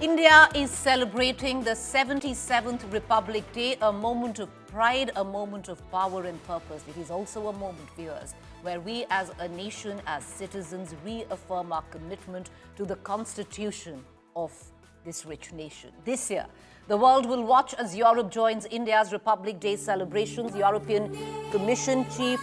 India is celebrating the 77th Republic Day, a moment of pride, a moment of power and purpose. It is also a moment, viewers, where we as a nation, as citizens, reaffirm our commitment to the Constitution of this rich nation. This year, the world will watch as Europe joins India's Republic Day celebrations. European Commission Chief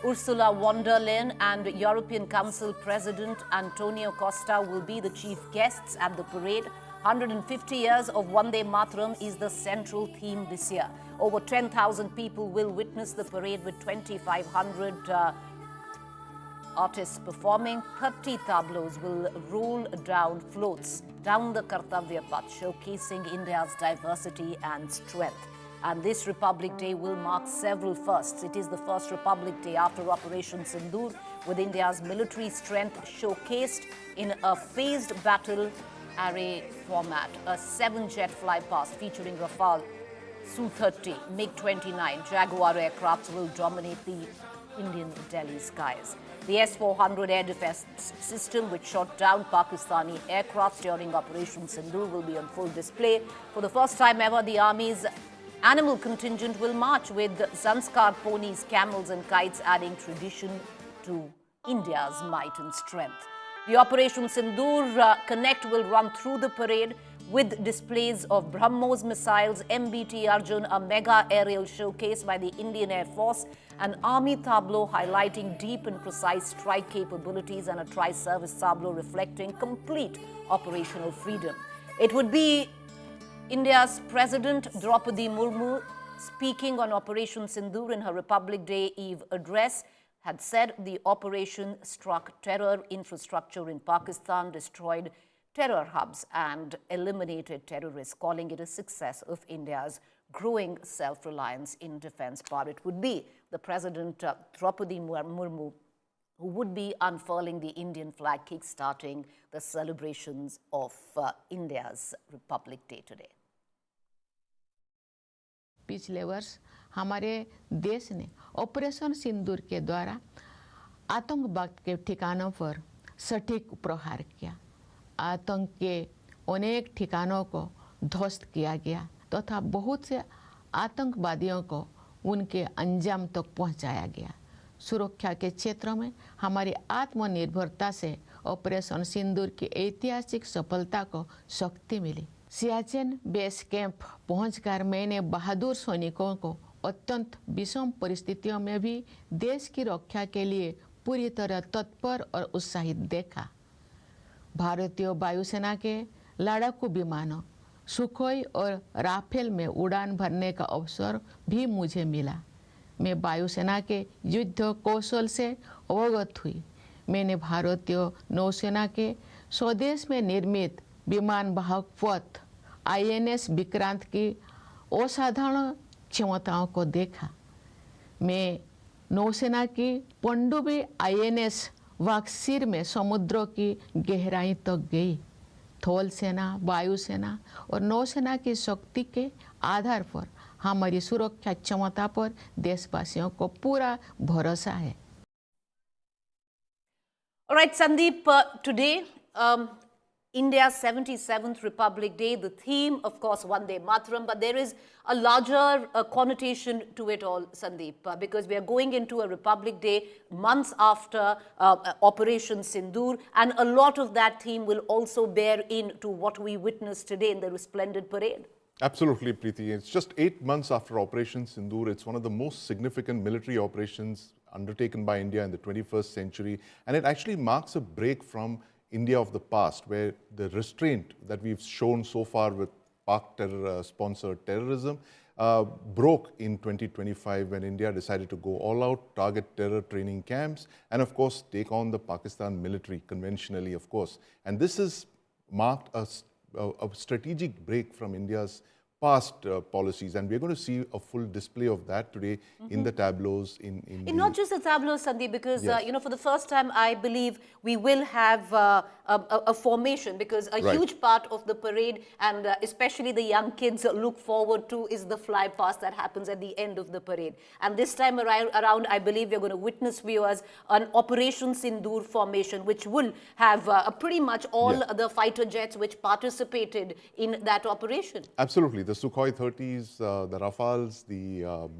Ursula von der Leyen and European Council President Antonio Costa will be the chief guests at the parade. 150 years of Vande Mataram is the central theme this year. Over 10,000 people will witness the parade with 2,500 artists performing. 30 tableaus will roll down floats down the Kartavya Path, showcasing India's diversity and strength. And this Republic Day will mark several firsts. It is the first Republic Day after Operation Sindoor, with India's military strength showcased in a phased battle array format. A 7-jet flypast featuring Rafale, Su-30, MiG-29 Jaguar aircrafts will dominate the Indian Delhi skies. The S-400 air defense system, which shot down Pakistani aircrafts during Operation Sindoor, will be on full display. For the first time ever, the Army's animal contingent will march with Zanskar ponies, camels and kites, adding tradition to India's might and strength. The Operation Sindoor Connect will run through the parade with displays of BrahMos missiles, MBT Arjun, a mega aerial showcase by the Indian Air Force, an army tableau highlighting deep and precise strike capabilities, and a tri-service tableau reflecting complete operational freedom. It would be India's President Draupadi Murmu, speaking on Operation Sindoor in her Republic Day Eve address, had said the operation struck terror infrastructure in Pakistan, destroyed terror hubs and eliminated terrorists, calling it a success of India's growing self-reliance in defense. But it would be the President Draupadi Murmu who would be unfurling the Indian flag, kick-starting the celebrations of India's Republic Day today. पिछले वर्ष हमारे देश ने operation सिंदूर के द्वारा आतंकवाद के ठिकानों पर सटीक प्रहार किया। आतंक के अनेक ठिकानों को ध्वस्त किया गया तथा बहुत से आतंकवादियों को उनके अंजाम तक पहुंचाया गया। सुरक्षा के क्षेत्र में हमारी आत्मनिर्भरता से ऑपरेशन सिंदूर की ऐतिहासिक सफलता को शक्ति मिली। सियाचिन बेस कैंप पहुंचकर मैंने बहादुर सैनिकों को अत्यंत विषम परिस्थितियों में भी देश की रक्षा के लिए पूरी तरह तत्पर और उत्साहित देखा। भारतीय वायुसेना के लड़ाकू विमानों सुखोई और राफेल में उड़ान भरने का अवसर भी मुझे मिला। मैं वायुसेना के युद्ध कौशल से अवगत हुई। मैंने भारतीय नौसेना के स्वदेश में निर्मित विमान वाहक पथ INS विक्रांत की असाधारण क्षमताओं को देखा। मैं नौसेना की पनडुब्बी INS वाक्सीर में समुद्रों की गहराई तक गई। थल सेना, वायुसेना और नौसेना की शक्ति के आधार पर हमारी सुरक्षा क्षमता पर देशवासियों को पूरा भरोसा है। All right, Sandeep, today India's 77th Republic Day, the theme, of course, Vande Mataram, but there is a larger connotation to it all, Sandeep, because we are going into a Republic Day months after Operation Sindoor, and a lot of that theme will also bear into what we witnessed today in the resplendent parade. Absolutely, Preeti. It's just 8 months after Operation Sindoor. It's one of the most significant military operations undertaken by India in the 21st century, and it actually marks a break from India of the past, where the restraint that we've shown so far with Pak sponsored terrorism broke in 2025 when India decided to go all out, target terror training camps, and of course take on the Pakistan military conventionally, of course. And this has marked a strategic break from India's past policies, and we're going to see a full display of that today in the tableaus. In not just the tableau, Sandeep, because Yes. for the first time, I believe we will have a formation, because a Right. huge part of the parade, and especially the young kids look forward to, is the fly past that happens at the end of the parade. And this time around, I believe we're going to witness, viewers, an Operation Sindoor formation, which will have pretty much all the fighter jets which participated in that operation. Absolutely. The Sukhoi-30s, the Rafales, the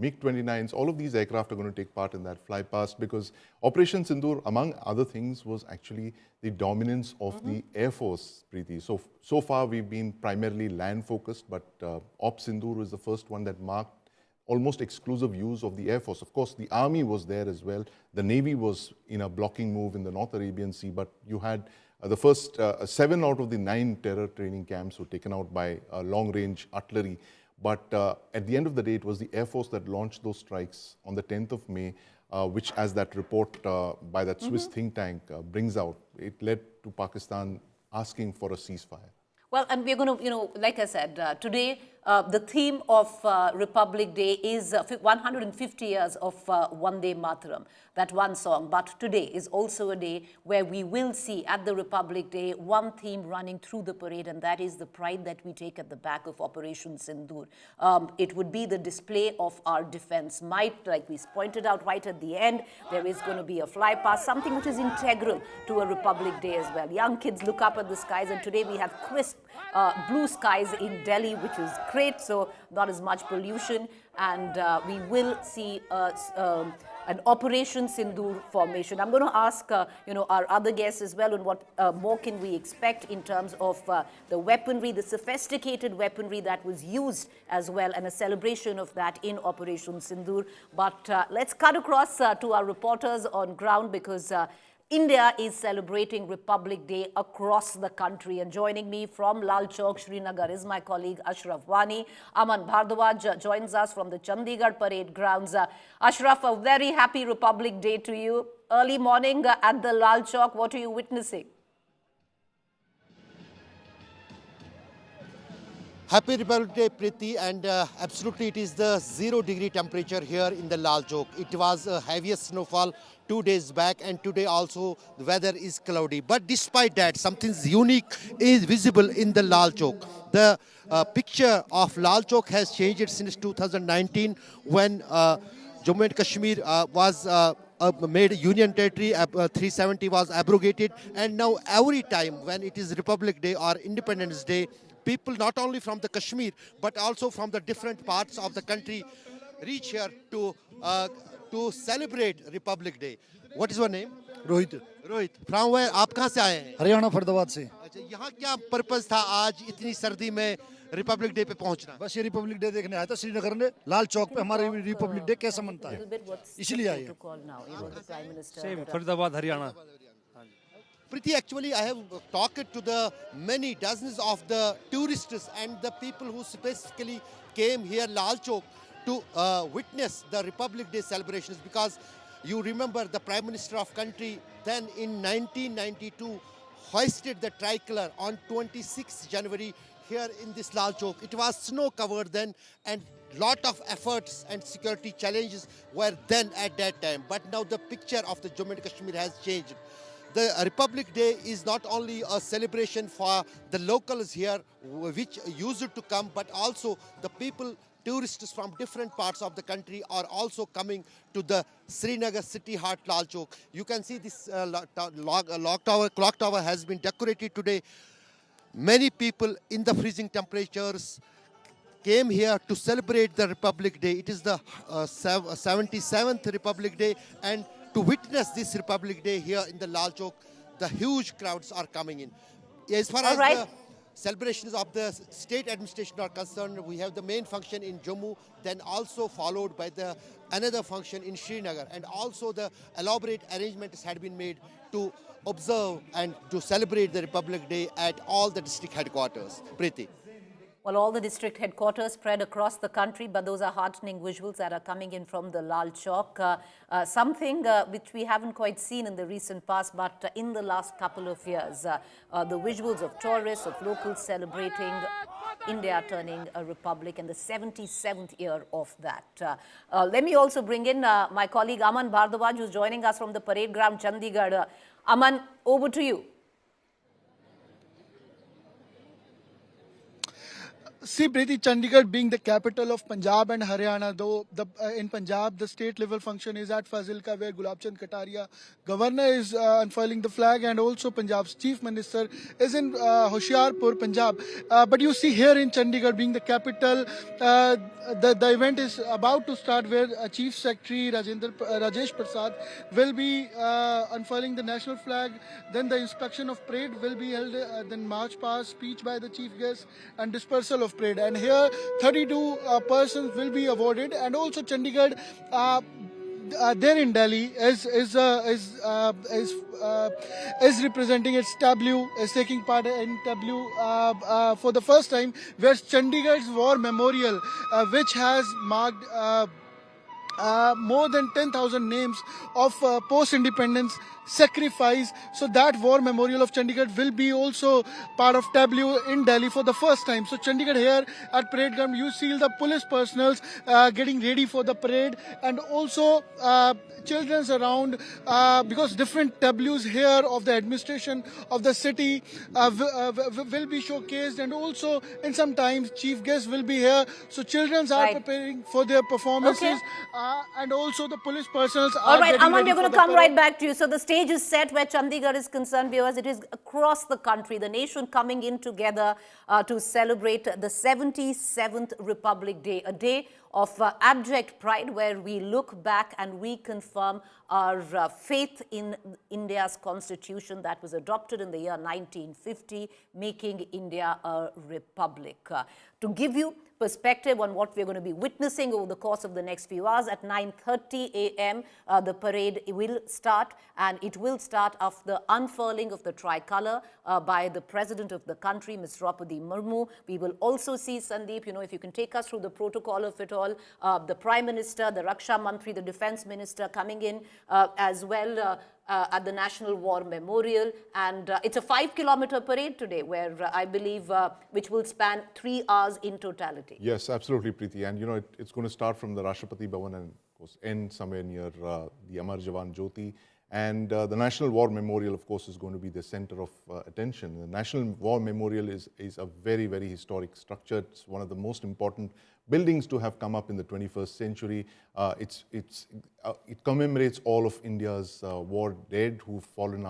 MiG-29s, all of these aircraft are going to take part in that fly past, because Operation Sindoor, among other things, was actually the dominance of the Air Force, Preeti. So far, we've been primarily land-focused, but Op Sindoor was the first one that marked almost exclusive use of the Air Force. Of course, the Army was there as well. The Navy was in a blocking move in the North Arabian Sea, but you had the first 7 out of the 9 terror training camps were taken out by long-range artillery. But at the end of the day, it was the Air Force that launched those strikes on the 10th of May, which, as that report by that Swiss think tank brings out, it led to Pakistan asking for a ceasefire. Well, and we're going to, like I said, today the theme of Republic Day is 150 years of Vande Mataram, that one song. But today is also a day where we will see at the Republic Day one theme running through the parade, and that is the pride that we take at the back of Operation Sindoor. It would be the display of our defense might, like we pointed out right at the end. There is going to be a fly past, something which is integral to a Republic Day as well. Young kids look up at the skies, and today we have crisp blue skies in Delhi, which is great, so not as much pollution, and we will see an Operation Sindoor formation. I'm going to ask, our other guests as well on what more can we expect in terms of the weaponry, the sophisticated weaponry that was used as well, and a celebration of that in Operation Sindoor. But let's cut across to our reporters on ground, because India is celebrating Republic Day across the country. And joining me from Lal Chowk, Srinagar, is my colleague Ashraf Wani. Aman Bhardwaj joins us from the Chandigarh parade grounds. Ashraf, a very happy Republic Day to you. Early morning at the Lal Chowk, what are you witnessing? Happy Republic Day, Preeti, and absolutely it is the 0-degree temperature here in the Lal Chowk. It was heaviest snowfall 2 days back, and today also the weather is cloudy. But despite that, something unique is visible in the Lal Chowk. The picture of Lal Chowk has changed since 2019, when Jammu and Kashmir was made union territory, 370 was abrogated, and now every time when it is Republic Day or Independence Day, people not only from the Kashmir but also from the different parts of the country reach here to celebrate Republic Day. What is your name? Rohit Rohit. From where? आप कहाँ से आए हैं? हरियाणा फरीदाबाद से अच्छा, यहाँ क्या purpose था आज इतनी सर्दी में रिपब्लिक डे पे पहुंचना? बस ये रिपब्लिक डे देखने आया था श्रीनगर में लाल चौक पे हमारे रिपब्लिक डे कैसा मनता है इसलिए आए Same, Faridabad, Haryana. Preeti, actually I have talked to the many dozens of the tourists and the people who specifically came here Lal Chowk to witness the Republic Day celebrations, because you remember the Prime Minister of country then in 1992 hoisted the tricolor on 26 January here in this Lal Chowk. It was snow covered then, and lot of efforts and security challenges were then at that time. But now the picture of the Jammu and Kashmir has changed. The Republic Day is not only a celebration for the locals here, which used to come, but also the people, tourists from different parts of the country are also coming to the Srinagar city heart Lal Chowk. You can see this clock tower has been decorated today. Many people in the freezing temperatures came here to celebrate the Republic Day. It is the 77th Republic Day, and to witness this Republic Day here in the Lal Chowk, the huge crowds are coming in. As far as the celebrations of the state administration are concerned, we have the main function in Jammu, then also followed by the another function in Srinagar, and also the elaborate arrangements had been made to observe and to celebrate the Republic Day at all the district headquarters. Preeti. Well, all the district headquarters spread across the country, but those are heartening visuals that are coming in from the Lal Chowk. Something which we haven't quite seen in the recent past, but in the last couple of years. The visuals of tourists, of locals celebrating India turning a republic and the 77th year of that. Let me also bring in my colleague Aman Bhardwaj, who's joining us from the parade ground, Chandigarh. Aman, over to you. See, Preeti, Chandigarh being the capital of Punjab and Haryana, though in Punjab the state level function is at Fazilka, where Gulab Chand Kataria, governor, is unfurling the flag, and also Punjab's chief minister is in Hoshiarpur, Punjab. But you see here in Chandigarh being the capital, the event is about to start, where Chief Secretary Rajesh Prasad will be unfurling the national flag. Then the inspection of parade will be held, then march past, speech by the chief guest, and dispersal of parade. And here 32 persons will be awarded. And also Chandigarh there in Delhi is representing its tableau, is taking part in tableau for the first time, where Chandigarh's War Memorial, which has marked more than 10,000 names of post-independence sacrifice. So that War Memorial of Chandigarh will be also part of tableau in Delhi for the first time. So Chandigarh here at parade ground, you see the police personals getting ready for the parade, and also children's around, because different tableaus here of the administration of the city will be showcased, and also in some time chief guests will be here. So children's are preparing for their performances, and also the police personals are. All right, Aman, we're going to come right back to you. So the stage is set where Chandigarh is concerned, viewers. It is across the country, the nation coming in together to celebrate the 77th Republic Day, a day of abject pride, where we look back and we confirm our faith in India's constitution that was adopted in the year 1950, making India a republic. To give you perspective on what we're going to be witnessing over the course of the next few hours, at 9:30 a.m. The parade will start, and it will start after the unfurling of the tricolour by the President of the country, Ms. Draupadi Murmu. We will also see, Sandeep, if you can take us through the protocol of it all, the Prime Minister, the Raksha Mantri, the Defence Minister coming in as well at the National War Memorial. And it's a 5-kilometer parade today, where I believe which will span 3 hours in totality. Yes, absolutely, Preeti. And it's going to start from the Rashtrapati Bhavan and of course end somewhere near the Amar Jawan Jyoti. And the National War Memorial, of course, is going to be the center of attention. The National War Memorial is a very, very historic structure. It's one of the most important buildings to have come up in the 21st century. It commemorates all of India's war dead who've fallen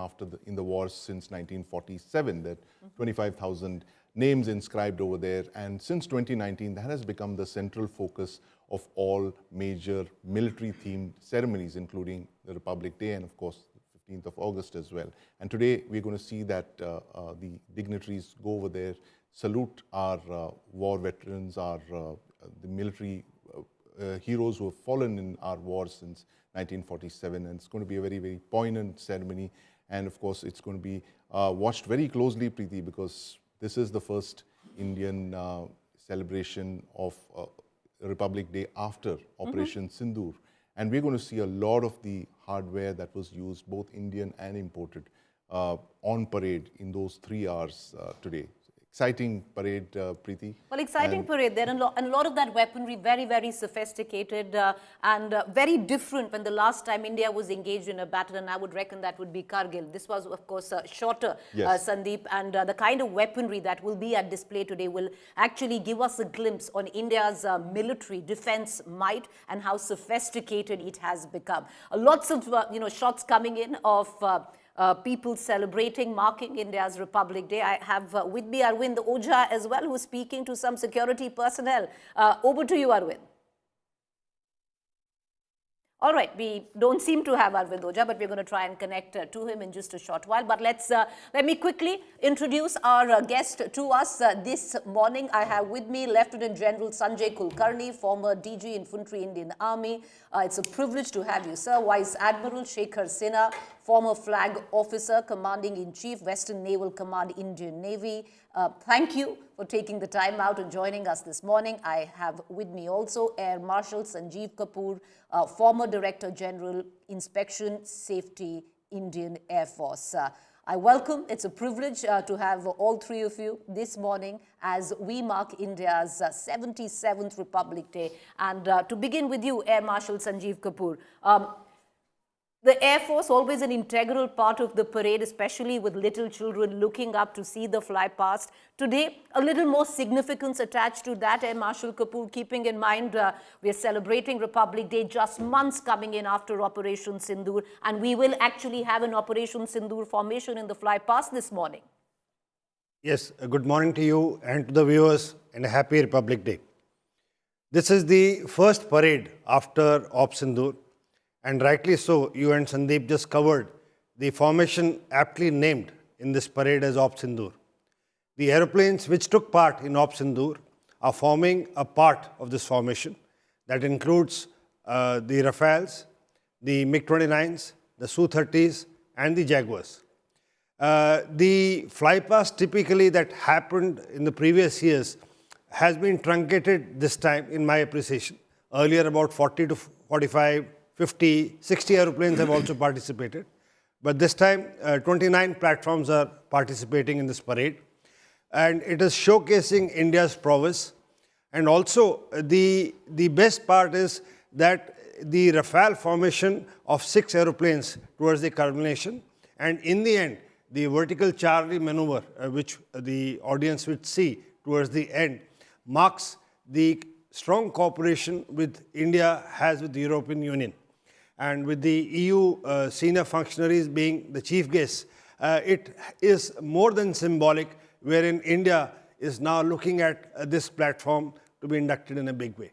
in the wars since 1947. That 25,000 names inscribed over there. And since 2019, that has become the central focus of all major military-themed ceremonies, including the Republic Day and, of course, the 15th of August as well. And today, we're going to see that the dignitaries go over there, salute our war veterans, the military heroes who have fallen in our wars since 1947. And it's going to be a very, very poignant ceremony. And, of course, it's going to be watched very closely, Preeti, because this is the first Indian celebration of Republic Day after Operation Sindoor. And we're going to see a lot of the hardware that was used, both Indian and imported, on parade in those 3 hours today. Exciting parade, Preeti. Well, exciting parade there, and a lot of that weaponry very, very sophisticated and very different when the last time India was engaged in a battle, and I would reckon that would be Kargil. This was, of course, shorter, yes. Sandeep, and the kind of weaponry that will be at display today will actually give us a glimpse on India's military defense might and how sophisticated it has become. Lots of shots coming in of people celebrating, marking India's Republic Day. I have with me Arvind Ojha as well, who's speaking to some security personnel. Over to you, Arvind. All right, we don't seem to have Arvind Ojha, but we're going to try and connect to him in just a short while. But let me quickly introduce our guest to us this morning. I have with me Lieutenant General Sanjay Kulkarni, former DG Infantry Indian Army. It's a privilege to have you, sir. Vice Admiral Shekhar Sinha, former flag officer, Commanding-in-Chief, Western Naval Command, Indian Navy. Thank you for taking the time out and joining us this morning. I have with me also Air Marshal Sanjeev Kapoor, former Director General, Inspection Safety, Indian Air Force. I welcome, it's a privilege to have all three of you this morning as we mark India's 77th Republic Day. And to begin with you, Air Marshal Sanjeev Kapoor, the Air Force always an integral part of the parade, especially with little children looking up to see the fly past. Today, a little more significance attached to that, Air Marshal Kapoor, keeping in mind we are celebrating Republic Day just months coming in after Operation Sindoor, and we will actually have an Operation Sindoor formation in the fly past this morning. Yes, good morning to you and to the viewers, and a happy Republic Day. This is the first parade after Op Sindoor. And rightly so, you and Sandeep just covered the formation aptly named in this parade as Op Sindoor. The aeroplanes which took part in Op Sindoor are forming a part of this formation that includes the Rafales, the MiG-29s, the Su-30s and the Jaguars. The flypast typically that happened in the previous years has been truncated this time in my appreciation. Earlier about 40 to 45 50, 60 aeroplanes have also participated. But this time, 29 platforms are participating in this parade. And it is showcasing India's prowess. And also, the best part is that the Rafale formation of 6 aeroplanes towards the culmination. And in the end, the vertical Charlie maneuver, which the audience will see towards the end, marks the strong cooperation with India has with the European Union. And with the EU senior functionaries being the chief guests, it is more than symbolic, wherein India is now looking at this platform to be inducted in a big way.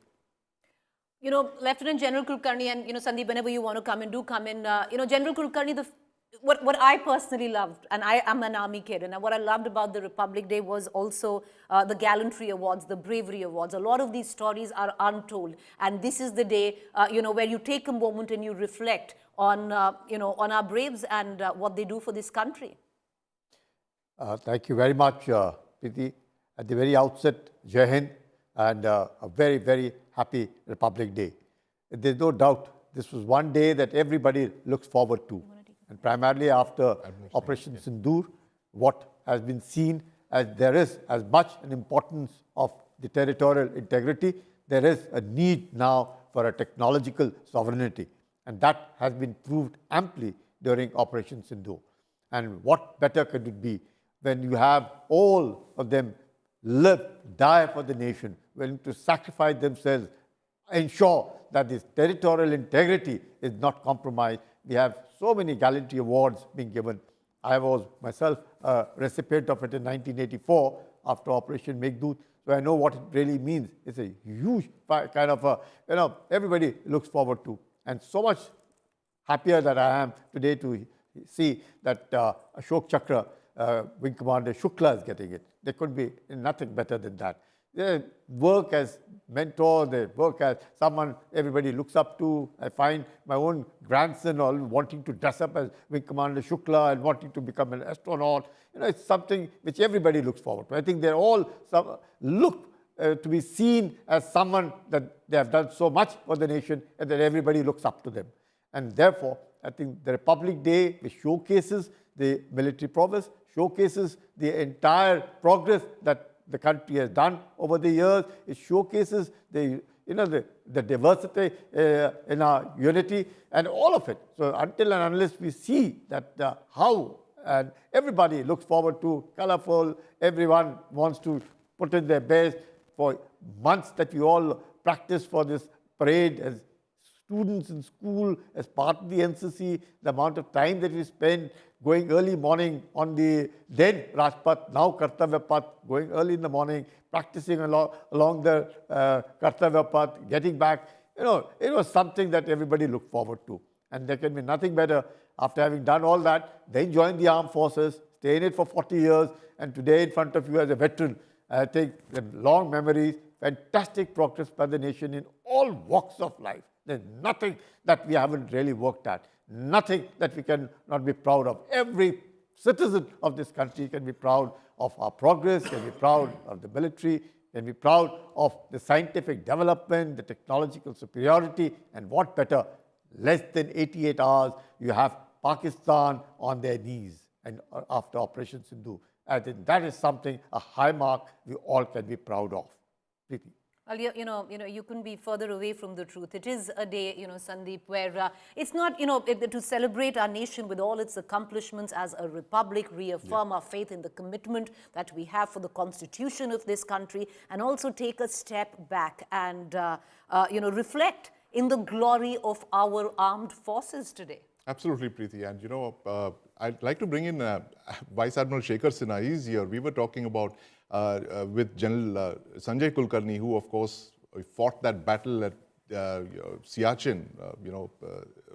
You know, Lieutenant General Kulkarni, and Sandeep, whenever you want to come in, do come in. General Kulkarni, what I personally loved, and I am an army kid, and what I loved about the Republic Day was also the gallantry awards, the bravery awards. A lot of these stories are untold, and this is the day, where you take a moment and you reflect on, on our braves and what they do for this country. Thank you very much, Preeti. At the very outset, Jai Hind, and a very, very happy Republic Day. There's no doubt this was one day that everybody looks forward to. And primarily after Operation Sindoor, what has been seen as there is as much an importance of the territorial integrity, there is a need now for a technological sovereignty. And that has been proved amply during Operation Sindoor. And what better could it be when you have all of them live, die for the nation, willing to sacrifice themselves, ensure that this territorial integrity is not compromised. We have so many gallantry awards being given. I was myself a recipient of it in 1984 after Operation Meghdoot, so I know what it really means. It's a huge kind of everybody looks forward to. And so much happier that I am today to see that Ashok Chakra, Wing Commander Shukla is getting it. There could be nothing better than that. They work as mentor, they work as someone everybody looks up to. I find my own grandson all wanting to dress up as Wing Commander Shukla and wanting to become an astronaut. It's something which everybody looks forward to. I think they all look to be seen as someone that they have done so much for the nation and that everybody looks up to them. And therefore, I think the Republic Day, which showcases the military prowess, showcases the entire progress that the country has done over the years. It showcases the diversity in our unity and all of it. So until and unless we see that how and everybody looks forward to colorful, everyone wants to put in their best for months that we all practice for this parade as students in school, as part of the NCC, the amount of time that we spend going early morning on the then Rajpath, now Kartavya Path, going early in the morning, practicing along the Kartavya Path, getting back. It was something that everybody looked forward to. And there can be nothing better after having done all that, then join the armed forces, stay in it for 40 years, and today in front of you as a veteran, I think the long memories, fantastic progress by the nation in all walks of life. There's nothing that we haven't really worked at. nothing that we can not be proud of. Every citizen of this country can be proud of our progress, can be proud of the military, can be proud of the scientific development, the technological superiority, and what better, less than 88 hours, you have Pakistan on their knees and after Operation Sindoor. I think that is something, a high mark we all can be proud of. Preeti. Well, you couldn't be further away from the truth. It is a day, Sandeep, where it's not, to celebrate our nation with all its accomplishments as a republic, reaffirm our faith in the commitment that we have for the constitution of this country, and also take a step back and, reflect in the glory of our armed forces today. Absolutely, Preeti. And, I'd like to bring in Vice Admiral Shekhar Sinha. He's here. We were talking about with General Sanjay Kulkarni, who, of course, fought that battle at Siachen,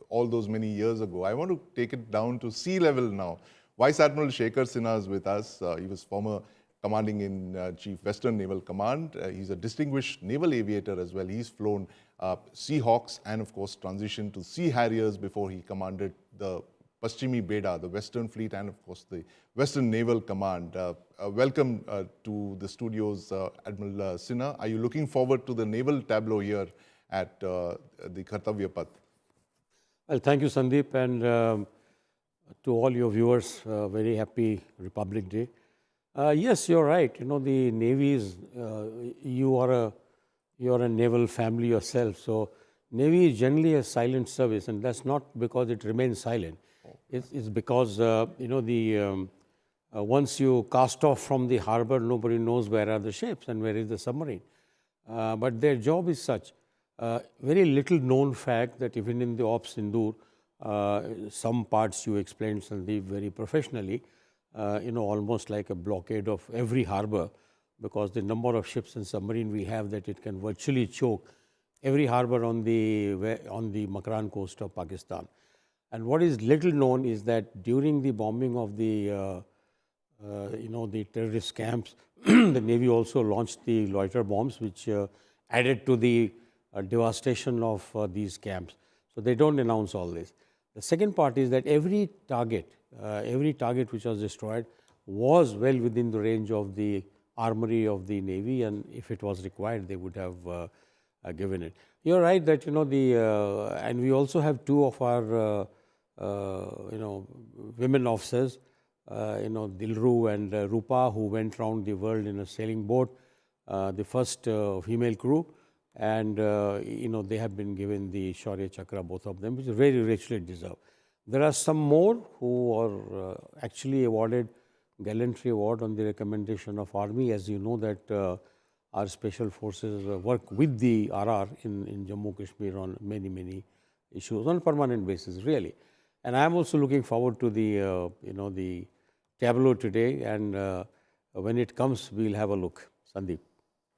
all those many years ago. I want to take it down to sea level now. Vice Admiral Shekhar Sinha is with us. He was former commanding in Chief Western Naval Command. He's a distinguished naval aviator as well. He's flown Seahawks and, of course, transitioned to Sea Harriers before he commanded the Paschimi Beda, the Western Fleet, and, of course, the Western Naval Command. Welcome to the studios, Admiral Sinha. Are you looking forward to the naval tableau here at the Kartavya Path? Well, thank you, Sandeep, and to all your viewers, very happy Republic Day. Yes, you're right. The Navy is, you're a naval family yourself. So Navy is generally a silent service, and that's not because it remains silent. It's because, once you cast off from the harbor, nobody knows where are the ships and where is the submarine. But their job is such. Very little known fact that even in the Operation Sindoor, some parts you explained, Sandeep, very professionally, almost like a blockade of every harbor, because the number of ships and submarine we have that it can virtually choke every harbor on the Makran coast of Pakistan. And what is little known is that during the bombing of the terrorist camps, the Navy also launched the loiter bombs, which added to the devastation of these camps. So they don't announce all this. The second part is that every target which was destroyed was well within the range of the armory of the Navy, and if it was required, they would have given it. You're right that, and we also have two of our, women officers, Dilru and Rupa, who went around the world in a sailing boat, the first female crew, and, they have been given the Shaurya Chakra, both of them, which is very richly deserved. There are some more who are actually awarded Gallantry Award on the recommendation of Army. As you know that our special forces work with the RR in Jammu Kashmir on many issues on a permanent basis, really. And I am also looking forward to the, the tableau today, and when it comes, we'll have a look. Sandeep.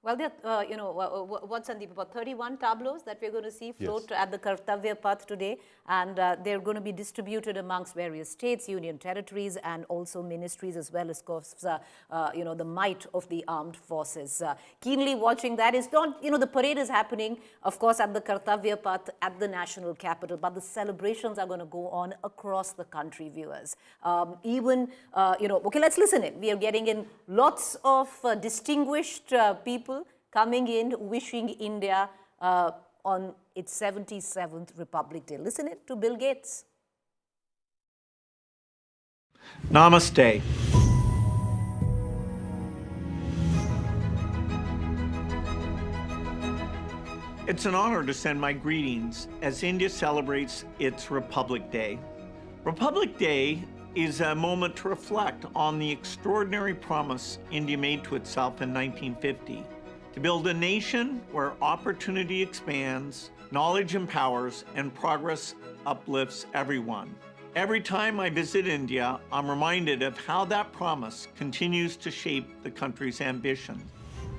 Well, there, what, Sandeep, about 31 tableaus that we're going to see float at the Kartavya Path today, and they're going to be distributed amongst various states, union territories, and also ministries, as well as, of course, the might of the armed forces. Keenly watching that is not, the parade is happening, of course, at the Kartavya Path at the national capital, but the celebrations are going to go on across the country, viewers. Okay, let's listen in. We are getting in lots of distinguished people coming in, wishing India on its 77th Republic Day. Listen it to Bill Gates. Namaste. It's an honor to send my greetings as India celebrates its Republic Day. Republic Day is a moment to reflect on the extraordinary promise India made to itself in 1950. To build a nation where opportunity expands, knowledge empowers, and progress uplifts everyone. Every time I visit India, I'm reminded of how that promise continues to shape the country's ambition.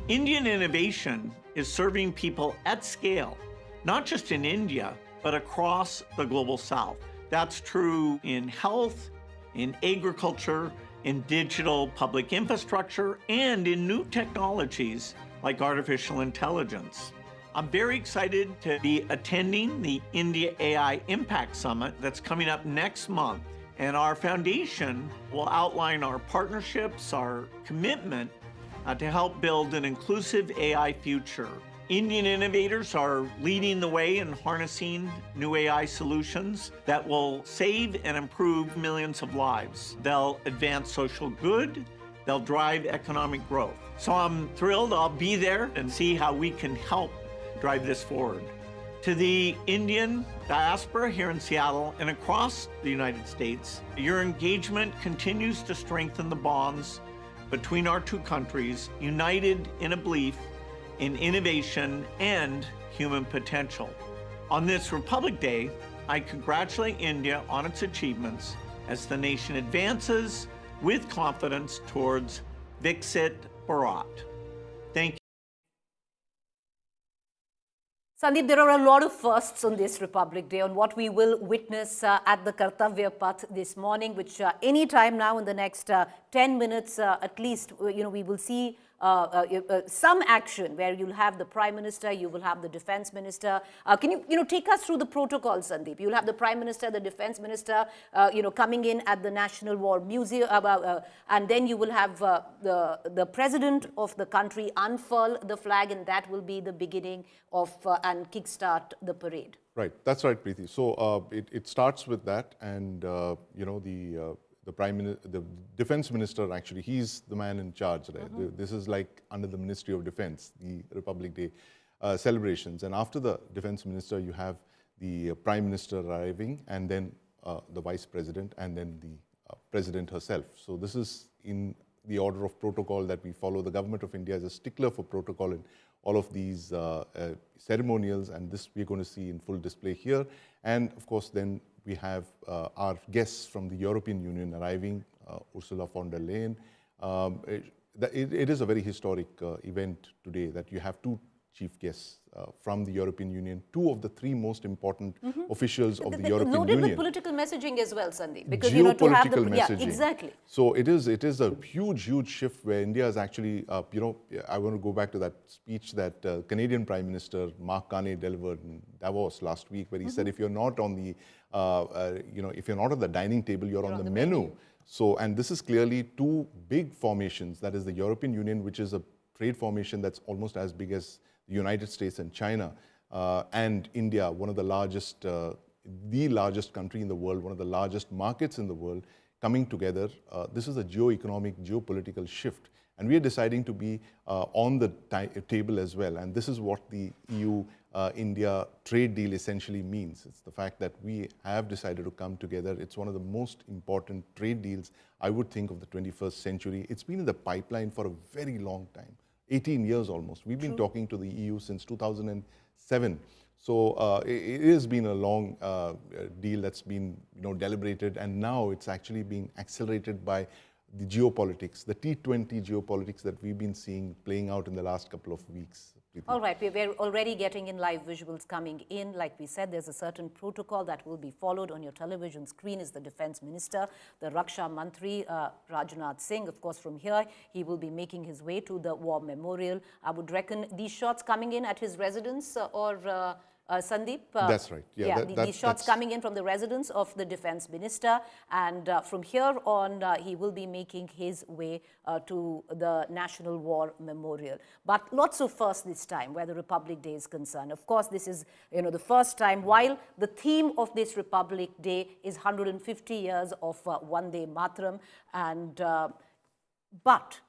Indian innovation is serving people at scale, not just in India, but across the global south. That's true in health, in agriculture, in digital public infrastructure, and in new technologies like artificial intelligence. I'm very excited to be attending the India AI Impact Summit that's coming up next month. And our foundation will outline our partnerships, our commitment to help build an inclusive AI future. Indian innovators are leading the way in harnessing new AI solutions that will save and improve millions of lives. They'll advance social good, they'll drive economic growth. So I'm thrilled I'll be there and see how we can help drive this forward. To the Indian diaspora here in Seattle and across the United States, your engagement continues to strengthen the bonds between our two countries, united in a belief in innovation and human potential. On this Republic Day, I congratulate India on its achievements as the nation advances with confidence towards Vixit Bharat. Thank you. Sandeep, there are a lot of firsts on this Republic Day, on what we will witness at the Kartavya Path this morning, which any time now in the next 10 minutes at least, we will see some action where you'll have the Prime Minister, you will have the Defence Minister. Can you take us through the protocol, Sandeep? You'll have the Prime Minister, the Defence Minister, coming in at the National War Museum, and then you will have the President of the country unfurl the flag, and that will be the beginning of and kickstart the parade. Right, that's right, Preeti. So it starts with that, and the Defence Minister, actually, he's the man in charge. Right? This is like under the Ministry of Defence, the Republic Day celebrations. And after the Defence Minister, you have the Prime Minister arriving, and then the Vice President, and then the President herself. So this is in the order of protocol that we follow. The Government of India is a stickler for protocol in all of these ceremonials, and this we're going to see in full display here. And of course, then we have our guests from the European Union arriving, Ursula von der Leyen. It is a very historic event today that you have two chief guests from the European Union, two of the three most important officials of the European Loaded Union. with political messaging as well, Sandeep, because Geopolitical to have the messaging. Yeah, exactly. So it is a huge shift where India is actually, I want to go back to that speech that Canadian Prime Minister Mark Carney delivered in Davos last week, where he said, if you're not on the, if you're not on the dining table, you're on the menu. So, and this is clearly two big formations. That is the European Union, which is a trade formation that's almost as big as the United States and China, and India, one of the largest country in the world, one of the largest markets in the world, coming together. This is a geo-economic, geopolitical shift, and we are deciding to be on the table as well. And this is what the EU-India trade deal essentially means. It's the fact that we have decided to come together. It's one of the most important trade deals, I would think, of the 21st century. It's been in the pipeline for a very long time. 18 years almost. We've been talking to the EU since 2007. So it has been a long deal that's been deliberated, and now it's actually being accelerated by the geopolitics, the T20 geopolitics that we've been seeing playing out in the last couple of weeks. All right, we're already getting in live visuals coming in. Like we said, there's a certain protocol that will be followed. On your television screen is the Defence Minister, the Raksha Mantri, Rajnath Singh. Of course, from here, he will be making his way to the War Memorial. I would reckon these shots coming in at his residence or Sandeep? That's right. Yeah, these shots coming in from the residence of the Defence Minister, and from here on, he will be making his way to the National War Memorial. But lots of firsts this time, where the Republic Day is concerned. Of course, this is the first time, while the theme of this Republic Day is 150 years of Vande Mataram, and but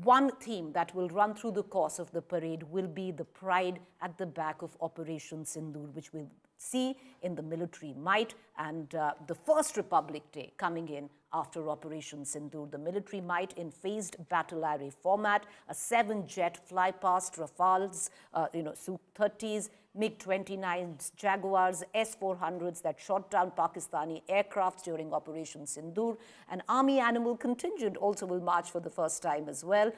one theme that will run through the course of the parade will be the pride at the back of Operation Sindoor, which we'll see in the military might, and the first Republic Day coming in after Operation Sindoor. The military might in phased battle array format, a 7-jet flypast, Rafales, Sukhoi-30s, MiG-29s, Jaguars, S-400s that shot down Pakistani aircrafts during Operation Sindoor. An army animal contingent also will march for the first time as well.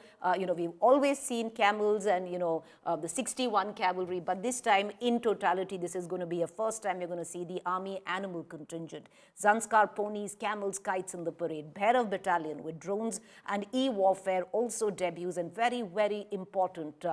We've always seen camels and, the 61 cavalry, but this time, in totality, this is going to be a first time you're going to see the army animal contingent. Zanskar ponies, camels, kites in the parade. Bhairav Battalion with drones and e-warfare also debuts, and very, very important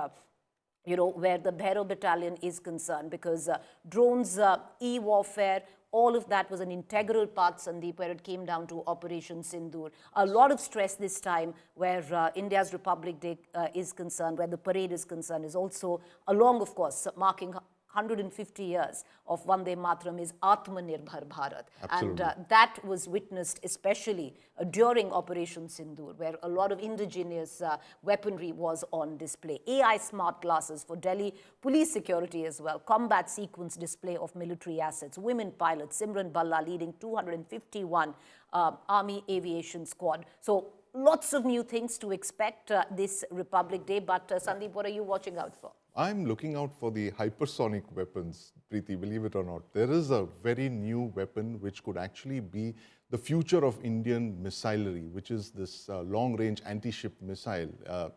where the Bhairo Battalion is concerned, because drones, e-warfare, all of that was an integral part, Sandeep, where it came down to Operation Sindoor. A lot of stress this time where India's Republic Day is concerned, where the parade is concerned, is also, along, of course, marking 150 years of Vande Mataram, is Atmanirbhar Bharat. Absolutely. And that was witnessed especially during Operation Sindoor, where a lot of indigenous weaponry was on display. AI smart glasses for Delhi police security as well. Combat sequence display of military assets. Women pilots, Simran Balla leading 251 Army Aviation Squad. So lots of new things to expect this Republic Day. But Sandeep, what are you watching out for? I'm looking out for the hypersonic weapons, Preeti, believe it or not. There is a very new weapon which could actually be the future of Indian missilery, which is this long-range anti-ship missile.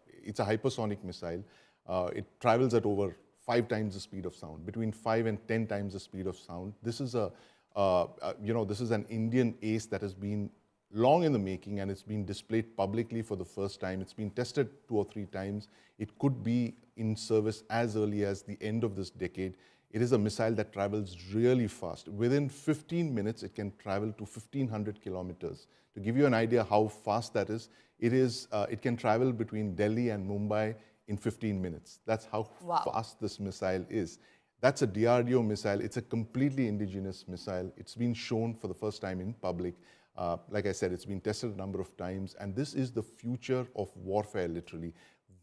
It's a hypersonic missile. It travels at over 5 times the speed of sound, between 5 and 10 times the speed of sound. This is this is an Indian ace that has been long in the making, and it's been displayed publicly for the first time. It's been tested 2 or 3 times. It could be in service as early as the end of this decade. It is a missile that travels really fast. Within 15 minutes, it can travel to 1,500 kilometers. To give you an idea how fast that is, it can travel between Delhi and Mumbai in 15 minutes. That's how fast this missile is. That's a DRDO missile. It's a completely indigenous missile. It's been shown for the first time in public. Like I said, it's been tested a number of times, and this is the future of warfare, literally.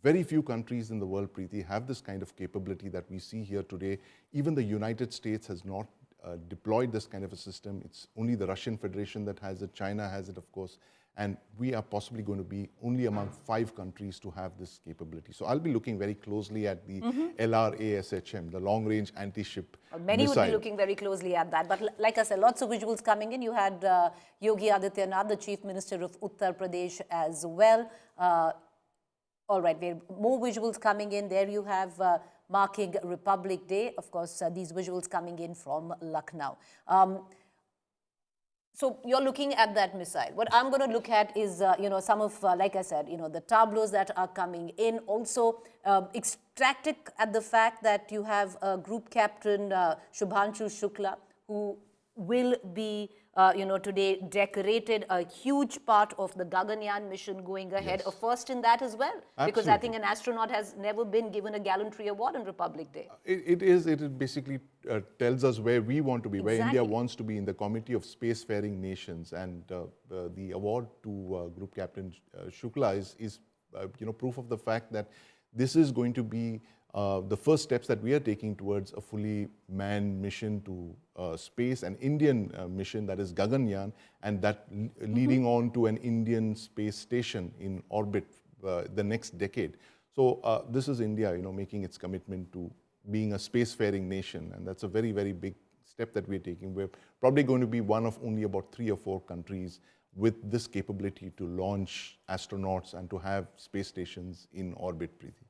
Very few countries in the world, Preeti, have this kind of capability that we see here today. Even the United States has not deployed this kind of a system. It's only the Russian Federation that has it. China has it, of course. And we are possibly going to be only among 5 countries to have this capability. So I'll be looking very closely at the LRASHM, the long-range anti-ship Many missile. would be looking very closely at that. But like I said, lots of visuals coming in. You had Yogi Adityanath, the Chief Minister of Uttar Pradesh, as well. All right, more visuals coming in. There you have marking Republic Day. Of course, these visuals coming in from Lucknow. So you're looking at that missile. What I'm going to look at is, some of, like I said, the tableaus that are coming in. Also, extracted at the fact that you have Group Captain Subhanshu Shukla, who will be, today decorated a huge part of the Gaganyaan mission going ahead. Yes. A first in that as well. Absolutely. Because I think an astronaut has never been given a gallantry award on Republic Day. It basically tells us where we want to be, where Exactly. India wants to be in the Committee of Spacefaring Nations. And the award to Group Captain Shukla is proof of the fact that this is going to be the first steps that we are taking towards a fully manned mission to space, an Indian mission that is Gaganyaan, and that leading on to an Indian space station in orbit the next decade. So this is India, making its commitment to being a spacefaring nation, and that's a very, very big step that we're taking. We're probably going to be one of only about 3 or 4 countries with this capability to launch astronauts and to have space stations in orbit, Preeti.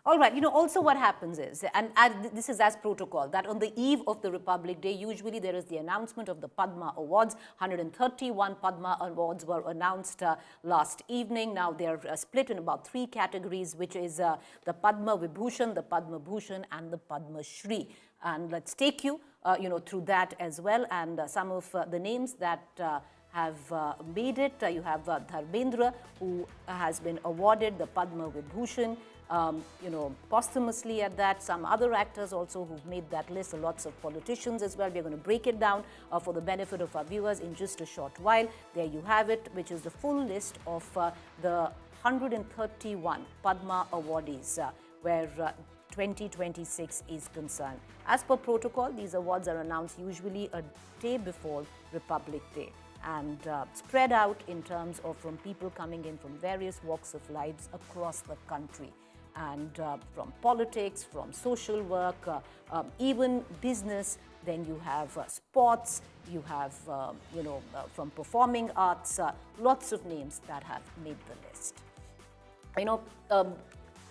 All right, also what happens is, and this is as protocol, that on the eve of the Republic Day, usually there is the announcement of the Padma Awards. 131 Padma Awards were announced last evening. Now they're split in about 3 categories, which is the Padma Vibhushan, the Padma Bhushan, and the Padma Shri. And let's take you, through that as well. And some of the names that have made it. You have Dharmendra, who has been awarded the Padma Vibhushan. Posthumously at that. Some other actors also who've made that list, lots of politicians as well. We're going to break it down for the benefit of our viewers in just a short while. There you have it, which is the full list of the 131 Padma awardees where 2026 is concerned. As per protocol, these awards are announced usually a day before Republic Day and spread out in terms of from people coming in from various walks of lives across the country. And from politics, from social work, even business, then you have sports, you have, from performing arts, lots of names that have made the list.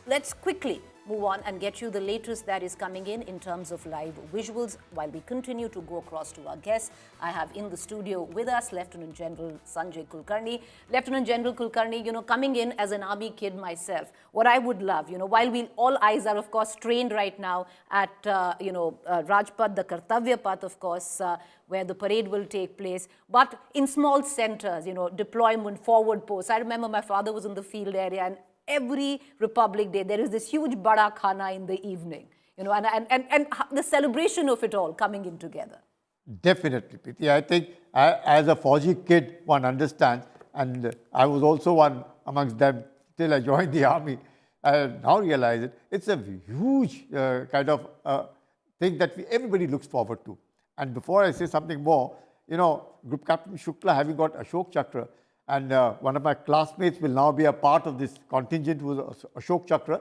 Let's quickly move on and get you the latest that is coming in terms of live visuals. While we continue to go across to our guests, I have in the studio with us Lieutenant General Sanjay Kulkarni. Lieutenant General Kulkarni, coming in as an army kid myself, what I would love, while all eyes are of course trained right now at, Rajpath, the Kartavya Path, of course, where the parade will take place, but in small centers, deployment, forward posts. I remember my father was in the field area, and every Republic Day, there is this huge Bada Khana in the evening, and the celebration of it all coming in together. Definitely, Preeti. I think as a Fauji kid, one understands, and I was also one amongst them till I joined the army. I now realize it. It's a huge kind of thing that everybody looks forward to. And before I say something more, Group Captain Shukla having got Ashok Chakra, and one of my classmates will now be a part of this contingent who was Ashok Chakra,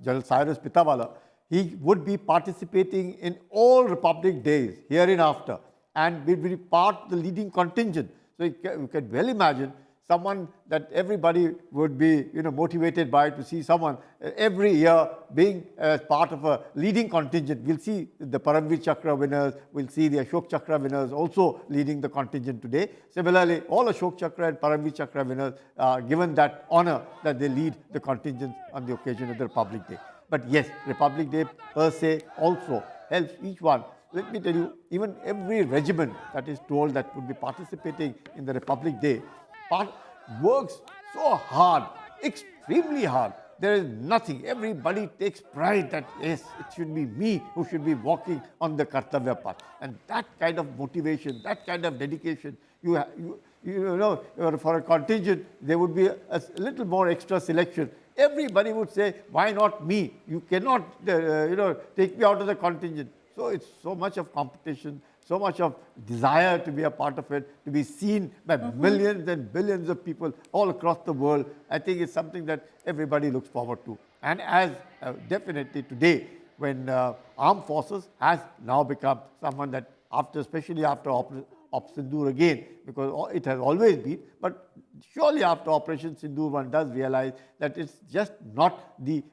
General Cyrus Pitawala. He would be participating in all Republic Days hereinafter and will be part of the leading contingent. So you can well imagine someone that everybody would be motivated by, to see someone every year being as part of a leading contingent. We'll see the Paramveer Chakra winners, we'll see the Ashok Chakra winners also leading the contingent today. Similarly, all Ashok Chakra and Paramveer Chakra winners are given that honor that they lead the contingent on the occasion of the Republic Day. But yes, Republic Day per se also helps each one. Let me tell you, even every regiment that is told that would be participating in the Republic Day works so hard, extremely hard. There is nothing. Everybody takes pride that, yes, it should be me who should be walking on the Kartavya Path. And that kind of motivation, that kind of dedication, for a contingent, there would be a little more extra selection. Everybody would say, why not me? You cannot, take me out of the contingent. So it's so much of competition, so much of desire to be a part of it, to be seen by millions and billions of people all across the world. I think it's something that everybody looks forward to. And as definitely today, when armed forces has now become someone that especially after Operation Sindoor again, because it has always been, but surely after Operation Sindoor one does realize that it's just not the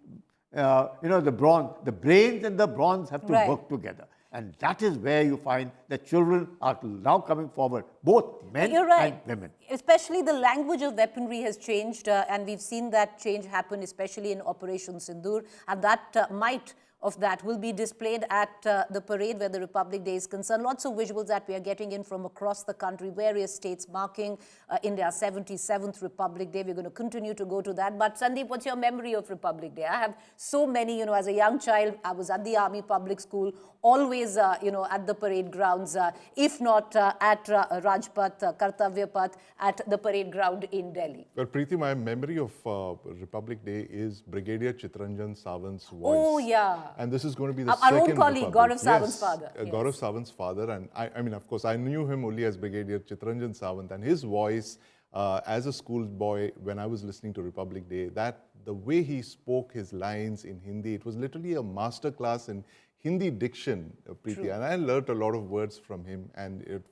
the bronze, the brains and the bronze have to work together. And that is where you find that children are now coming forward, both men and women. Especially the language of weaponry has changed, and we've seen that change happen, especially in Operation Sindoor, and that might of that will be displayed at the parade where the Republic Day is concerned. Lots of visuals that we are getting in from across the country, various states marking India's 77th Republic Day. We're going to continue to go to that. But Sandeep, what's your memory of Republic Day? I have so many, as a young child, I was at the Army Public School, always, at the parade grounds, if not at Rajpath, Kartavya Path, at the parade ground in Delhi. Well, Preeti, my memory of Republic Day is Brigadier Chitranjan Sawant's voice. Oh, yeah. And this is going to be the our second own colleague, Gaurav Sawant's father. Gaurav Sawant's father. And I mean, of course, I knew him only as Brigadier Chitranjan Sawant. And his voice as a schoolboy, when I was listening to Republic Day, that the way he spoke his lines in Hindi, it was literally a master class in Hindi diction, Preeti. And I learnt a lot of words from him. And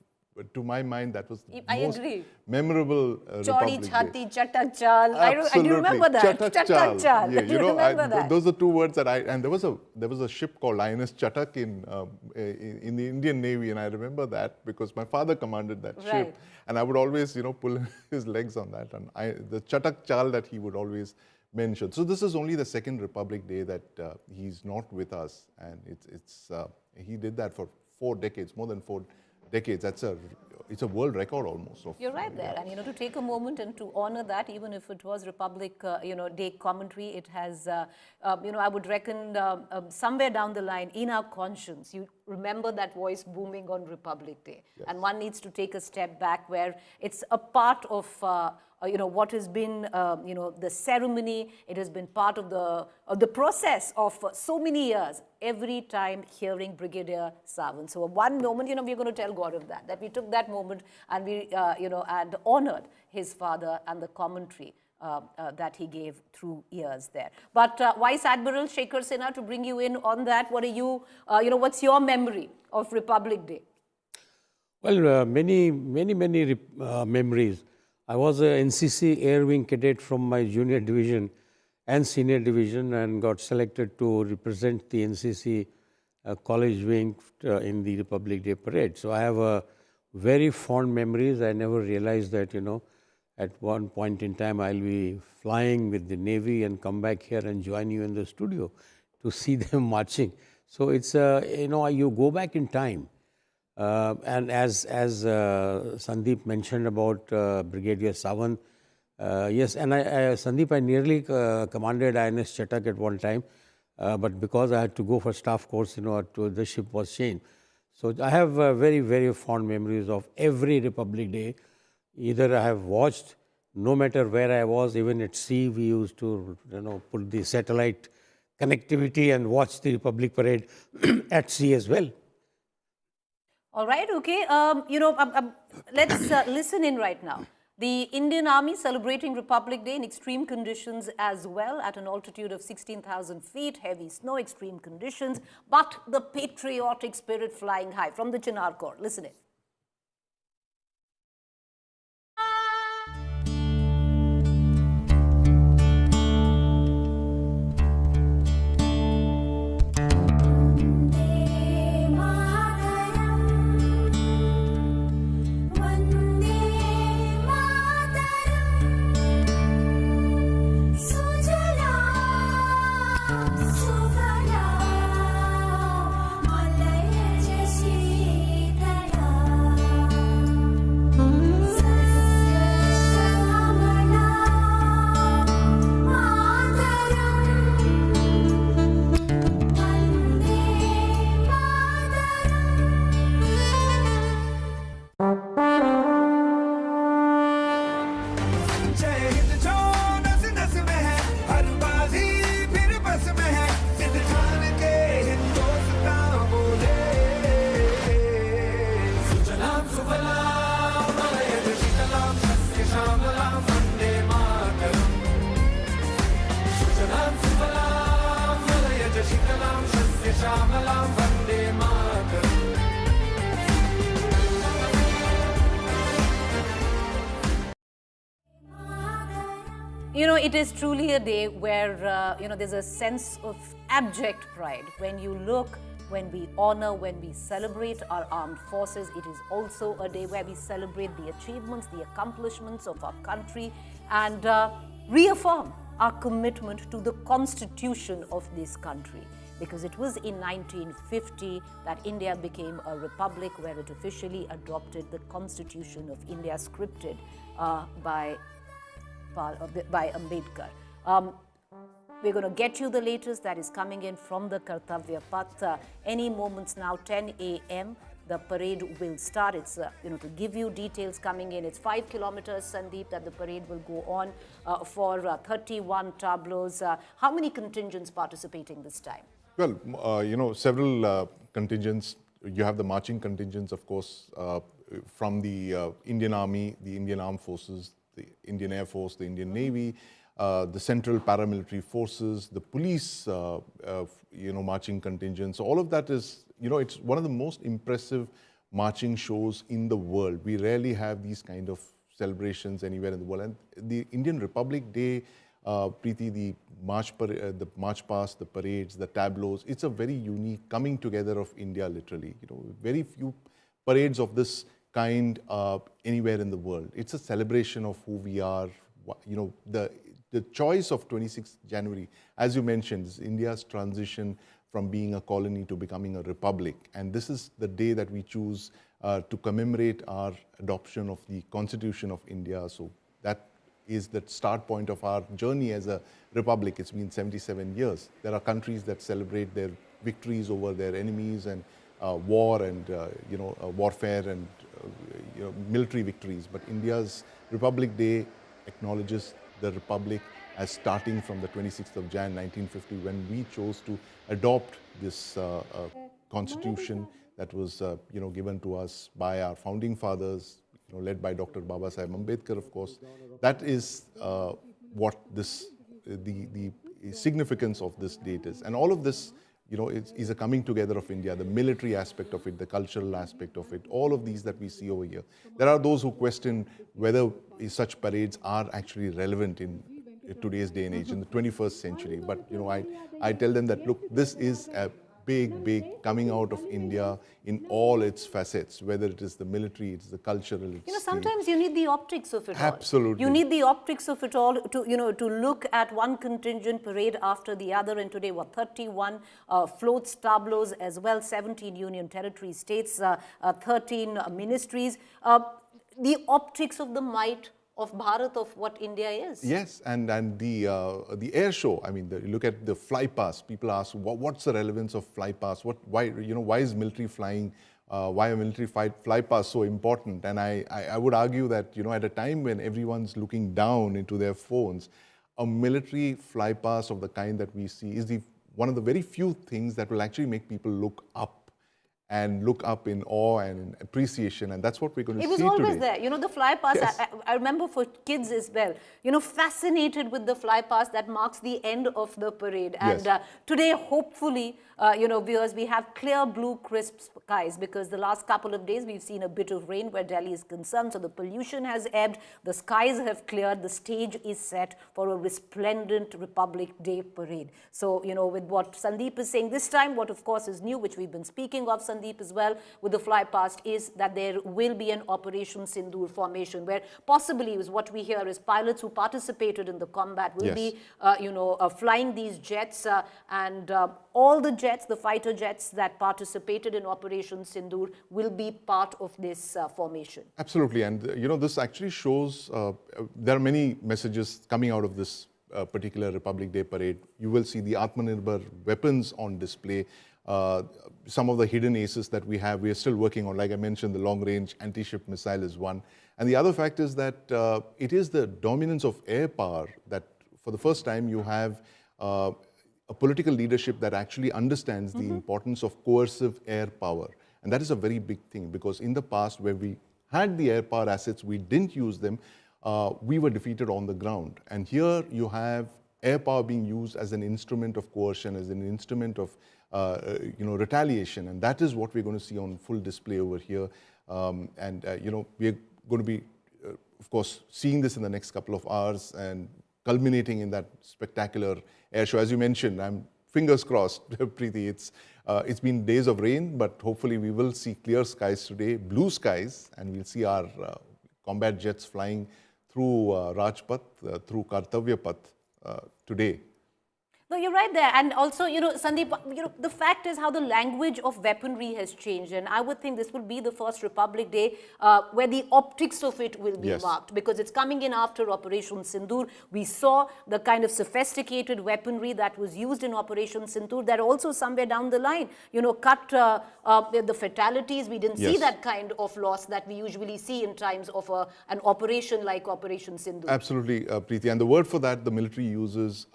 to my mind, that was the most memorable Republic Day. Chodi chhati, chatak chal. I do remember that. Chatak chal. Yeah, you remember that? Those are two words that and there was a ship called INS Chatak in the Indian Navy, and I remember that because my father commanded that ship, and I would always pull his legs on that, and the Chatak chal that he would always mention. So this is only the second Republic Day that he's not with us, and he did that for 4 decades, more than 4 decades. It's a world record almost. You're right there. And, to take a moment and to honor that, even if it was Republic, Day commentary, it has, I would reckon somewhere down the line in our conscience, you remember that voice booming on Republic Day. Yes. And one needs to take a step back where it's a part of, what has been, the ceremony. It has been part of the process of so many years. Every time hearing Brigadier Sawant. So one moment, we're going to tell Gaurav that we took that moment and we, and honored his father and the commentary that he gave through years there. But Vice Admiral Shekhar Sinha, to bring you in on that, what are you, what's your memory of Republic Day? Well, many memories. I was a NCC Air Wing cadet from my junior division, and senior division, and got selected to represent the NCC college wing in the Republic Day parade. So I have very fond memories. I never realized that, at one point in time I'll be flying with the Navy and come back here and join you in the studio to see them marching. So it's, you go back in time. And as Sandeep mentioned about Brigadier Sawant, yes, and Sandeep, I nearly commanded INS Chatak at one time, but because I had to go for staff course, the ship was changed. So I have very, very fond memories of every Republic Day. Either I have watched, no matter where I was, even at sea, we used to, put the satellite connectivity and watch the Republic Parade at sea as well. All right, okay. Let's listen in right now. The Indian Army celebrating Republic Day in extreme conditions as well, at an altitude of 16,000 feet, heavy snow, extreme conditions, but the patriotic spirit flying high from the Chinar Corps. Listen in. It is truly a day where, there's a sense of abject pride. When you look, when we honor, when we celebrate our armed forces, it is also a day where we celebrate the achievements, the accomplishments of our country, and reaffirm our commitment to the constitution of this country. Because it was in 1950 that India became a republic, where it officially adopted the Constitution of India, scripted by Ambedkar. We're going to get you the latest that is coming in from the Kartavya Path. Any moments now, 10 a.m., the parade will start. It's, to give you details coming in, it's 5 kilometers, Sandeep, that the parade will go on for 31 tableaus. How many contingents participating this time? Well, several contingents. You have the marching contingents, of course, from the Indian Army, the Indian Armed Forces, the Indian Air Force, the Indian Navy, the Central Paramilitary Forces, the police, marching contingents. All of that is, it's one of the most impressive marching shows in the world. We rarely have these kind of celebrations anywhere in the world. And the Indian Republic Day, Preeti, the march past, the parades, the tableaus, it's a very unique coming together of India, literally. Very few parades of this kind anywhere in the world. It's a celebration of who we are. The choice of 26th January, as you mentioned, is India's transition from being a colony to becoming a republic. And this is the day that we choose to commemorate our adoption of the Constitution of India. So that is the start point of our journey as a republic. It's been 77 years. There are countries that celebrate their victories over their enemies and war and warfare and military victories. But India's Republic Day acknowledges the republic as starting from the 26th of Jan 1950, when we chose to adopt this constitution that was given to us by our founding fathers, led by Dr. Babasaheb Ambedkar, of course. That is what this the significance of this date is. And all of this is a coming together of India, the military aspect of it, the cultural aspect of it, all of these that we see over here. There are those who question whether such parades are actually relevant in today's day and age, in the 21st century. But, I tell them that, look, this is a big coming out of India in all its facets, whether it is the military, it's the cultural, it's sometimes you need the optics of it all. Absolutely. You need the optics of it all to, to look at one contingent parade after the other. And today, 31 floats, tableaus as well, 17 union territory states, 13 ministries. The optics of the might of Bharat, of what India is. Yes, and the air show. I mean, you look at the flypast. People ask, what's the relevance of flypast? Why is military flying? Why are military flypast so important? And I would argue that at a time when everyone's looking down into their phones, a military flypast of the kind that we see is one of the very few things that will actually make people look up. And look up in awe and in appreciation, and that's what we're going to see today. It was always there. The fly pass, yes. I remember for kids as well, fascinated with the fly pass that marks the end of the parade. And yes. Today, hopefully, viewers, we have clear blue, crisp skies, because the last couple of days we've seen a bit of rain where Delhi is concerned. So the pollution has ebbed, the skies have cleared, the stage is set for a resplendent Republic Day parade. So, with what Sandeep is saying this time, what of course is new, which we've been speaking of, Sandeep, as well, with the fly past, is that there will be an Operation Sindoor formation, where possibly, is what we hear, is pilots who participated in the combat will yes. be, flying these jets, and all the jets, the fighter jets that participated in Operation Sindoor, will be part of this formation. Absolutely, and this actually shows there are many messages coming out of this particular Republic Day parade. You will see the Atmanirbhar weapons on display. Some of the hidden aces that we have, we are still working on. Like I mentioned, the long-range anti-ship missile is one. And the other fact is that it is the dominance of air power that, for the first time, you have a political leadership that actually understands the importance of coercive air power. And that is a very big thing, because in the past, where we had the air power assets, we didn't use them, we were defeated on the ground. And here you have air power being used as an instrument of coercion, as an instrument of retaliation, and that is what we're going to see on full display over here. We're going to be, of course, seeing this in the next couple of hours and culminating in that spectacular air show. As you mentioned, I'm fingers crossed, Preeti. It's been days of rain, but hopefully we will see clear skies today, blue skies, and we'll see our combat jets flying through Rajpath, through Kartavya Path today. No, you're right there. And also, Sandeep, the fact is how the language of weaponry has changed. And I would think this will be the first Republic Day where the optics of it will be yes. marked, because it's coming in after Operation Sindoor. We saw the kind of sophisticated weaponry that was used in Operation Sindoor that also somewhere down the line, cut the fatalities. We didn't yes. see that kind of loss that we usually see in times of an operation like Operation Sindoor. Absolutely, Preeti. And the word for that the military uses,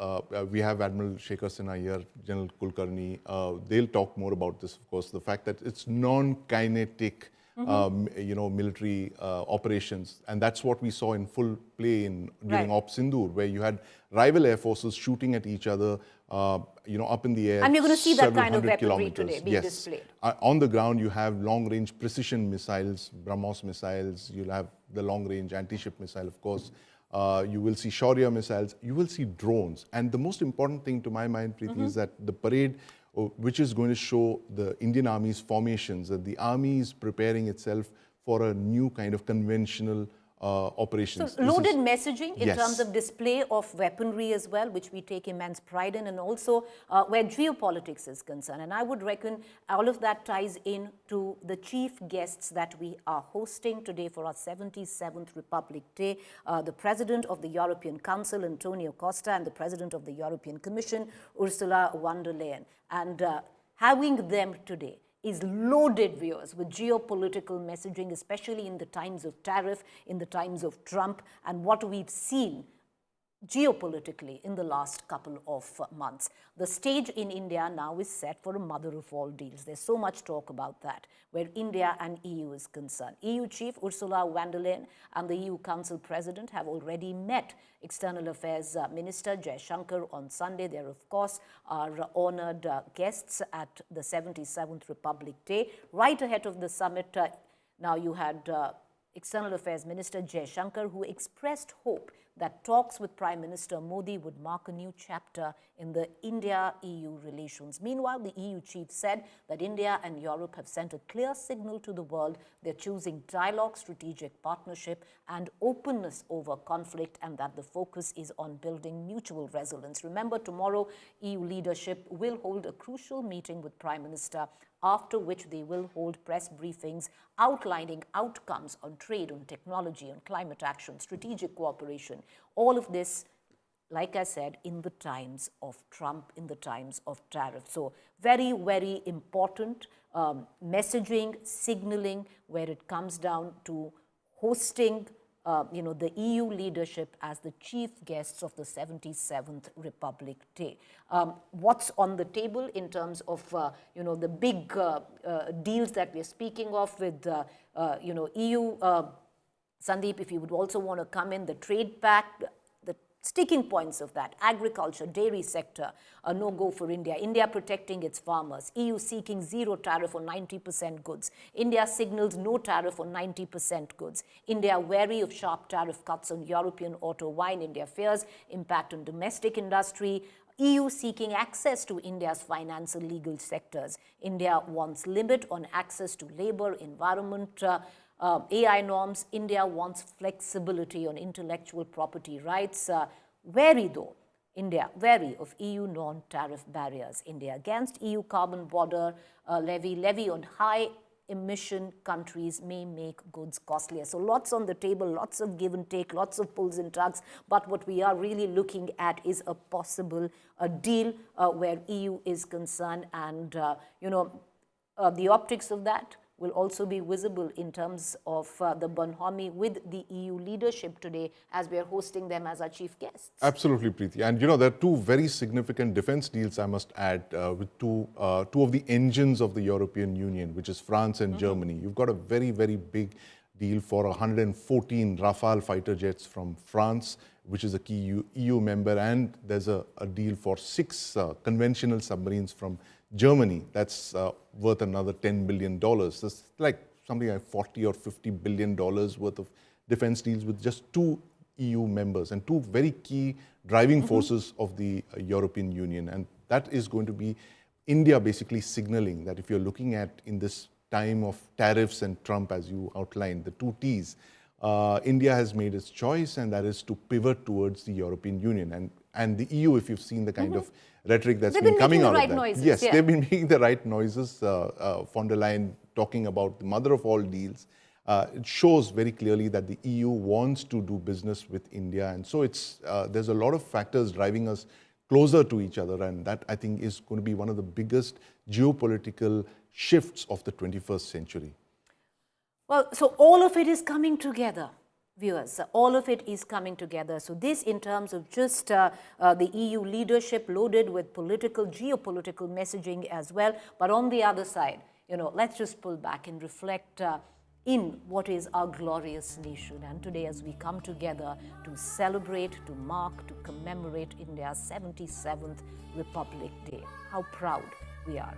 we have Admiral Shekhar Sinha here, General Kulkarni. They'll talk more about this, of course. The fact that it's non-kinetic, military operations, and that's what we saw in full play during Op Sindoor, where you had rival air forces shooting at each other, up in the air. And we're going to see that kind of weaponry today being yes. displayed. On the ground, you have long-range precision missiles, BrahMos missiles. You'll have the long-range anti-ship missile, of course. You will see Shaurya missiles, you will see drones. And the most important thing to my mind, Preeti, is that the parade, which is going to show the Indian Army's formations, that the Army is preparing itself for a new kind of conventional operations. So loaded messaging in yes. terms of display of weaponry as well, which we take immense pride in, and also where geopolitics is concerned. And I would reckon all of that ties in to the chief guests that we are hosting today for our 77th Republic Day. The President of the European Council, Antonio Costa, and the President of the European Commission, Ursula von der Leyen. And having them today is loaded, viewers, with geopolitical messaging, especially in the times of tariff, in the times of Trump, and what we've seen geopolitically in the last couple of months. The stage in India now is set for a mother of all deals. There's so much talk about that, where India and EU is concerned. EU Chief Ursula von der Leyen and the EU Council President have already met External Affairs Minister Jaishankar on Sunday. There, of course, are honored guests at the 77th Republic Day. Right ahead of the summit, now you had External Affairs Minister Jaishankar, who expressed hope that talks with Prime Minister Modi would mark a new chapter in the India-EU relations. Meanwhile, the EU chief said that India and Europe have sent a clear signal to the world. They're choosing dialogue, strategic partnership, and openness over conflict, and that the focus is on building mutual resilience. Remember, tomorrow, EU leadership will hold a crucial meeting with Prime Minister, after which they will hold press briefings outlining outcomes on trade, on technology, on climate action, strategic cooperation. All of this, like I said, in the times of Trump, in the times of tariffs. So very, very important messaging, signaling, where it comes down to hosting the EU leadership as the chief guests of the 77th Republic Day. What's on the table in terms of, the big deals that we're speaking of with, EU? Sandeep, if you would also want to come in, the trade pact, the sticking points of that, agriculture, dairy sector, a no-go for India, India protecting its farmers, EU seeking zero tariff on 90% goods, India signals no tariff on 90% goods, India wary of sharp tariff cuts on European auto wine, India fears impact on domestic industry, EU seeking access to India's finance and legal sectors, India wants limit on access to labor, environment, AI norms. India wants flexibility on intellectual property rights. Wary though, India wary of EU non-tariff barriers. India against EU carbon border levy on high emission countries may make goods costlier. So lots on the table, lots of give and take, lots of pulls and tugs. But what we are really looking at is a possible deal where EU is concerned, and the optics of that will also be visible in terms of the bonhomie with the EU leadership today, as we are hosting them as our chief guests. Absolutely, Preeti. And there are two very significant defense deals, I must add, with two of the engines of the European Union, which is France and Germany. You've got a very, very big deal for 114 Rafale fighter jets from France, which is a key EU member, and there's a deal for 6 conventional submarines from Germany. That's worth another $10 billion. That's like something like 40 or $50 billion worth of defense deals with just 2 EU members and 2 very key driving forces of the European Union. And that is going to be India basically signaling that if you're looking at in this time of tariffs and Trump, as you outlined, the 2 Ts, India has made its choice, and that is to pivot towards the European Union. And the EU, if you've seen the kind of rhetoric that's been coming out of that. Noises, yes, they've been making the right noises. Von der Leyen talking about the mother of all deals. It shows very clearly that the EU wants to do business with India. And so there's a lot of factors driving us closer to each other. And that, I think, is going to be one of the biggest geopolitical shifts of the 21st century. Well, so all of it is coming together, viewers. All of it is coming together. So this, in terms of just the EU leadership loaded with geopolitical messaging as well. But on the other side, let's just pull back and reflect in what is our glorious nation. And today, as we come together to celebrate, to mark, to commemorate India's 77th Republic Day, how proud we are.